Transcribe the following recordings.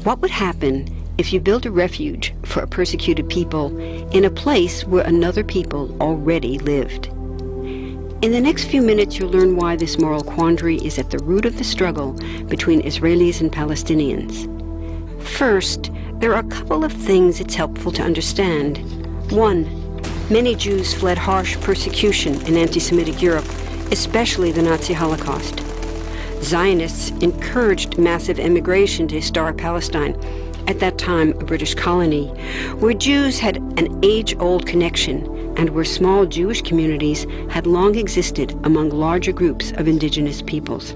What would happen if you built a refuge for a persecuted people in a place where another people already lived? In the next few minutes, you'll learn why this moral quandary is at the root of the struggle between Israelis and Palestinians. First, there are a couple of things it's helpful to understand. One, many Jews fled harsh persecution in anti-Semitic Europe, especially the Nazi Holocaust. Zionists encouraged massive immigration to historic Palestine, at that time a British colony, where Jews had an age-old connection and where small Jewish communities had long existed among larger groups of indigenous peoples.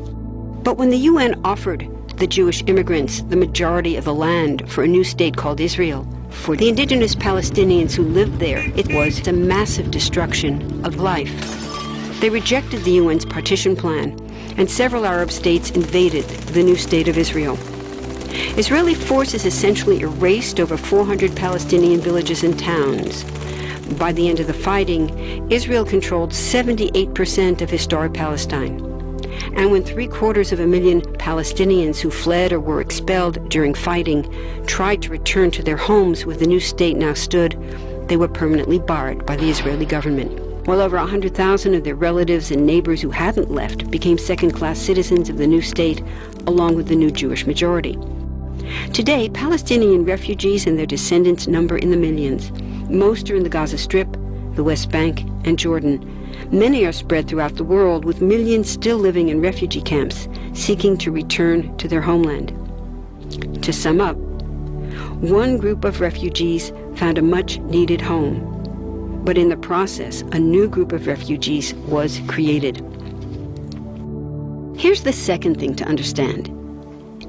But when the UN offered the Jewish immigrants the majority of the land for a new state called Israel, for the indigenous Palestinians who lived there, it was a massive destruction of life. They rejected the UN's partition plan, and several Arab states invaded the new state of Israel. Israeli forces essentially erased over 400 Palestinian villages and towns. By the end of the fighting, Israel controlled 78% of historic Palestine. And when 750,000 Palestinians who fled or were expelled during fighting tried to return to their homes where the new state now stood, they were permanently barred by the Israeli government. While over 100,000 of their relatives and neighbors who hadn't left became second-class citizens of the new state, along with the new Jewish majority. Today, Palestinian refugees and their descendants number in the millions. Most are in the Gaza Strip, the West Bank, and Jordan. Many are spread throughout the world, with millions still living in refugee camps, seeking to return to their homeland. To sum up, one group of refugees found a much-needed home, but in the process, a new group of refugees was created. Here's the second thing to understand.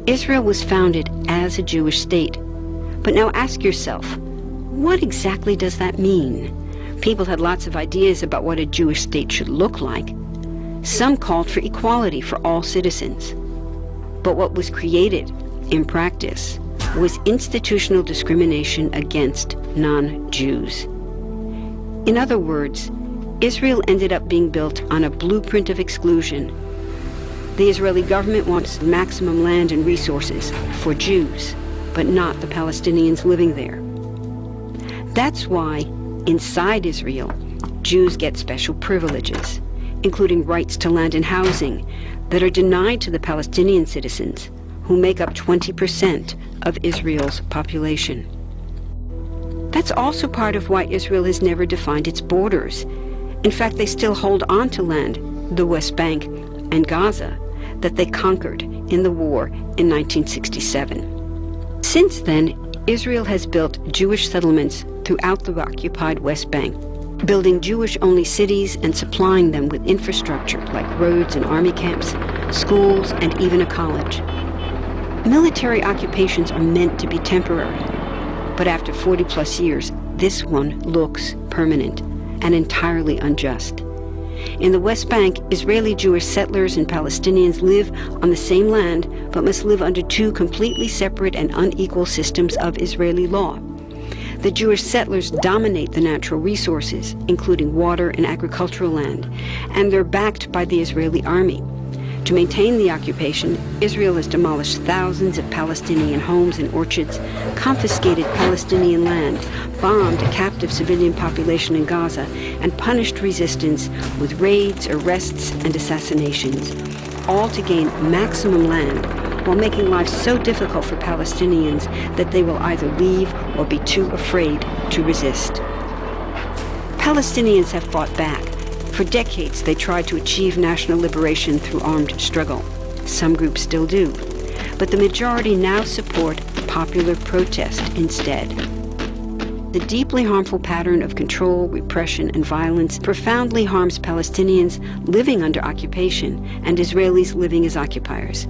Israel was founded as a Jewish state. But now ask yourself, what exactly does that mean? People had lots of ideas about what a Jewish state should look like. Some called for equality for all citizens. But what was created, in practice, was institutional discrimination against non-Jews. In other words, Israel ended up being built on a blueprint of exclusion. The Israeli government wants maximum land and resources for Jews, but not the Palestinians living there. That's why, inside Israel, Jews get special privileges, including rights to land and housing, that are denied to the Palestinian citizens, who make up 20% of Israel's population. That's also part of why Israel has never defined its borders. In fact, they still hold on to land, the West Bank and Gaza, that they conquered in the war in 1967. Since then, Israel has built Jewish settlements throughout the occupied West Bank, building Jewish-only cities and supplying them with infrastructure like roads and army camps, schools, and even a college. Military occupations are meant to be temporary, but after 40-plus years, this one looks permanent and entirely unjust. In the West Bank, Israeli Jewish settlers and Palestinians live on the same land, but must live under two completely separate and unequal systems of Israeli law. The Jewish settlers dominate the natural resources, including water and agricultural land, and they're backed by the Israeli army. To maintain the occupation, Israel has demolished thousands of Palestinian homes and orchards, confiscated Palestinian land, bombed a captive civilian population in Gaza, and punished resistance with raids, arrests, and assassinations, all to gain maximum land, while making life so difficult for Palestinians that they will either leave or be too afraid to resist. Palestinians have fought back. For decades, they tried to achieve national liberation through armed struggle. Some groups still do. But the majority now support popular protest instead. The deeply harmful pattern of control, repression, and violence profoundly harms Palestinians living under occupation and Israelis living as occupiers.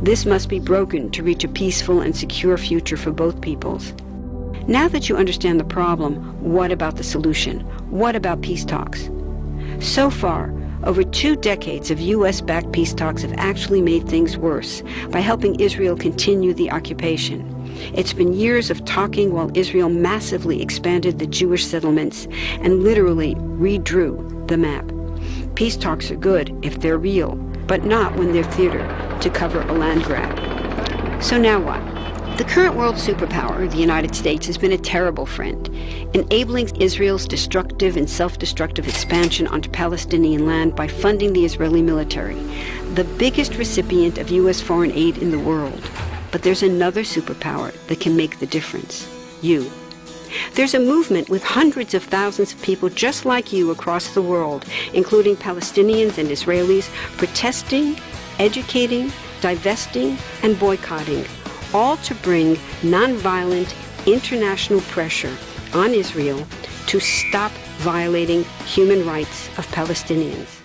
This must be broken to reach a peaceful and secure future for both peoples. Now that you understand the problem, what about the solution? What about peace talks? So far, over 2 decades of U.S.-backed peace talks have actually made things worse by helping Israel continue the occupation. It's been years of talking while Israel massively expanded the Jewish settlements and literally redrew the map. Peace talks are good if they're real, but not when they're theater to cover a land grab. So now what? The current world superpower, the United States, has been a terrible friend, enabling Israel's destructive and self-destructive expansion onto Palestinian land by funding the Israeli military, the biggest recipient of U.S. foreign aid in the world. But there's another superpower that can make the difference: you. There's a movement with hundreds of thousands of people just like you across the world, including Palestinians and Israelis, protesting, educating, divesting, and boycotting, all to bring nonviolent international pressure on Israel to stop violating human rights of Palestinians.